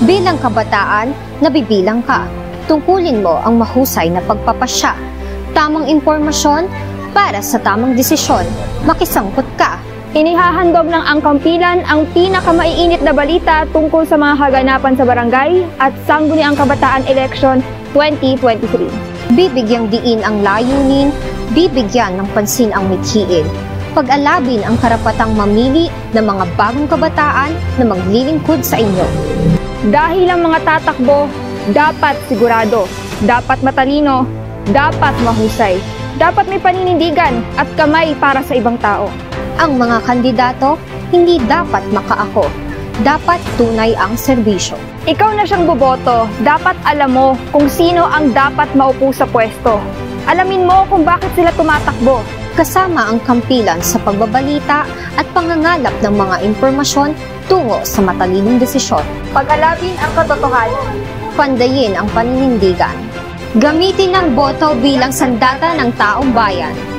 Bilang kabataan, nabibilang ka. Tungkulin mo ang mahusay na pagpapasya. Tamang impormasyon para sa tamang desisyon. Makisangkot ka. Inihahandog ng angkampilan ang pinakamaiinit na balita tungkol sa mga kaganapan sa barangay at Sangguniang Kabataan Election 2023. Bibigyang diin ang layunin, bibigyan ng pansin ang mithiin. Pag-alabin ang karapatang mamili ng mga bagong kabataan na maglilingkod sa inyo. Dahil ang mga tatakbo, dapat sigurado, dapat matalino, dapat mahusay, dapat may paninindigan at kamay para sa ibang tao. Ang mga kandidato, hindi dapat makaako. Dapat tunay ang serbisyo. Ikaw na siyang boboto, dapat alam mo kung sino ang dapat maupo sa pwesto. Alamin mo kung bakit sila tumatakbo. Kasama ang kampilan sa pagbabalita at pangangalap ng mga impormasyon tungo sa matalinong desisyon. Pag-alabin ang katotohanan. Pandayin ang paninindigan. Gamitin ang boto bilang sandata ng taong bayan.